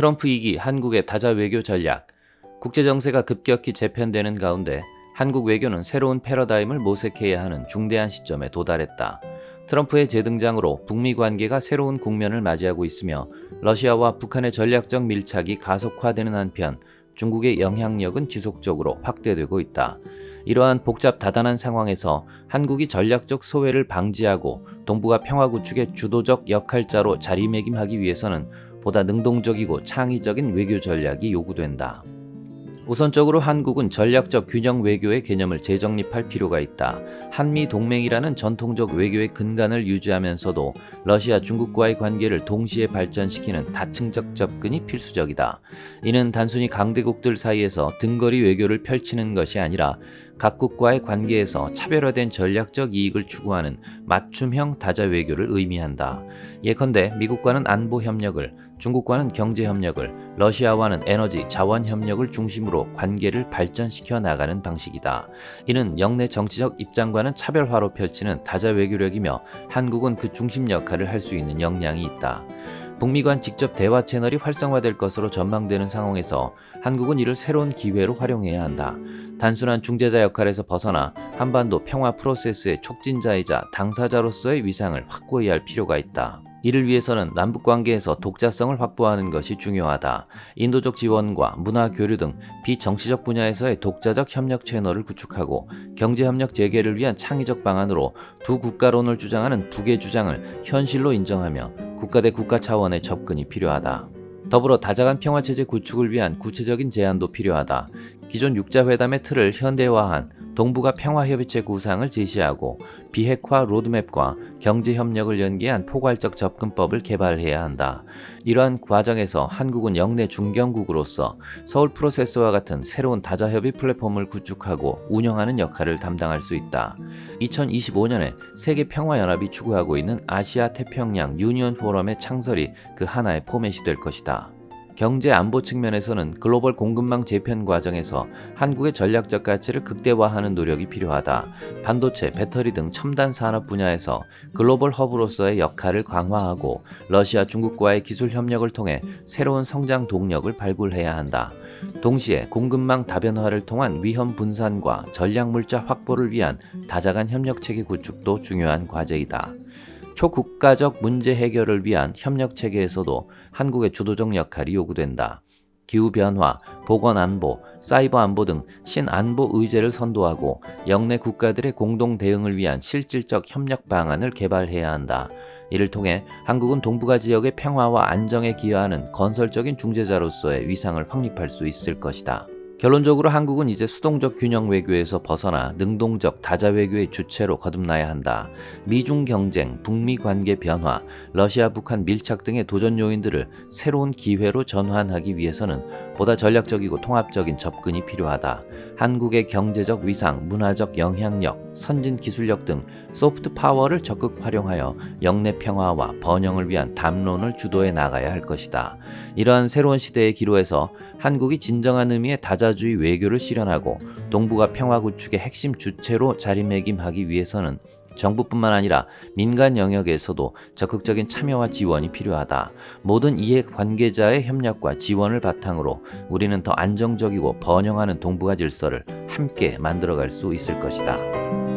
트럼프 2기 한국의 다자 외교 전략. 국제 정세가 급격히 재편되는 가운데 한국 외교는 새로운 패러다임을 모색해야 하는 중대한 시점에 도달했다. 트럼프의 재등장으로 북미 관계가 새로운 국면을 맞이하고 있으며 러시아와 북한의 전략적 밀착이 가속화되는 한편 중국의 영향력은 지속적으로 확대되고 있다. 이러한 복잡 다단한 상황에서 한국이 전략적 소외를 방지하고 동북아 평화 구축의 주도적 역할자로 자리매김하기 위해서는 보다 능동적이고 창의적인 외교 전략이 요구된다. 우선적으로 한국은 전략적 균형 외교의 개념을 재정립할 필요가 있다. 한미 동맹이라는 전통적 외교의 근간을 유지하면서도 러시아, 중국과의 관계를 동시에 발전시키는 다층적 접근이 필수적이다. 이는 단순히 강대국들 사이에서 등거리 외교를 펼치는 것이 아니라 각국과의 관계에서 차별화된 전략적 이익을 추구하는 맞춤형 다자 외교를 의미한다. 예컨대 미국과는 안보 협력을, 중국과는 경제 협력을, 러시아와는 에너지, 자원 협력을 중심으로 관계를 발전시켜 나가는 방식이다. 이는 영내 정치적 입장과는 차별화로 펼치는 다자 외교력이며 한국은 그 중심 역할을 할 수 있는 역량이 있다. 북미 간 직접 대화 채널이 활성화될 것으로 전망되는 상황에서 한국은 이를 새로운 기회로 활용해야 한다. 단순한 중재자 역할에서 벗어나 한반도 평화 프로세스의 촉진자이자 당사자로서의 위상을 확고히 할 필요가 있다. 이를 위해서는 남북관계에서 독자성을 확보하는 것이 중요하다. 인도적 지원과 문화 교류 등 비정치적 분야에서의 독자적 협력 채널을 구축하고 경제협력 재개를 위한 창의적 방안으로 두 국가론을 주장하는 북의 주장을 현실로 인정하며 국가 대 국가 차원의 접근이 필요하다. 더불어 다자간 평화체제 구축을 위한 구체적인 제안도 필요하다. 기존 육자회담의 틀을 현대화한 동북아 평화협의체 구상을 제시하고 비핵화 로드맵과 경제협력을 연계한 포괄적 접근법을 개발해야 한다. 이러한 과정에서 한국은 영내 중견국으로서 서울 프로세스와 같은 새로운 다자협의 플랫폼을 구축하고 운영하는 역할을 담당할 수 있다. 2025년에 세계평화연합이 추구하고 있는 아시아 태평양 유니온 포럼의 창설이 그 하나의 포맷이 될 것이다. 경제 안보 측면에서는 글로벌 공급망 재편 과정에서 한국의 전략적 가치를 극대화하는 노력이 필요하다. 반도체, 배터리 등 첨단 산업 분야에서 글로벌 허브로서의 역할을 강화하고 러시아, 중국과의 기술 협력을 통해 새로운 성장 동력을 발굴해야 한다. 동시에 공급망 다변화를 통한 위험 분산과 전략물자 확보를 위한 다자간 협력체계 구축도 중요한 과제이다. 초국가적 문제 해결을 위한 협력체계에서도 한국의 주도적 역할이 요구된다. 기후변화, 보건안보, 사이버안보 등 신안보 의제를 선도하고 영내 국가들의 공동 대응을 위한 실질적 협력 방안을 개발해야 한다. 이를 통해 한국은 동북아 지역의 평화와 안정에 기여하는 건설적인 중재자로서의 위상을 확립할 수 있을 것이다. 결론적으로 한국은 이제 수동적 균형 외교에서 벗어나 능동적 다자 외교의 주체로 거듭나야 한다. 미중 경쟁, 북미 관계 변화, 러시아 북한 밀착 등의 도전 요인들을 새로운 기회로 전환하기 위해서는 보다 전략적이고 통합적인 접근이 필요하다. 한국의 경제적 위상, 문화적 영향력, 선진 기술력 등 소프트 파워를 적극 활용하여 영내 평화와 번영을 위한 담론을 주도해 나가야 할 것이다. 이러한 새로운 시대의 기로에서 한국이 진정한 의미의 다자주의 외교를 실현하고 동북아 평화 구축의 핵심 주체로 자리매김하기 위해서는 정부뿐만 아니라 민간 영역에서도 적극적인 참여와 지원이 필요하다. 모든 이해 관계자의 협력과 지원을 바탕으로 우리는 더 안정적이고 번영하는 동북아 질서를 함께 만들어갈 수 있을 것이다.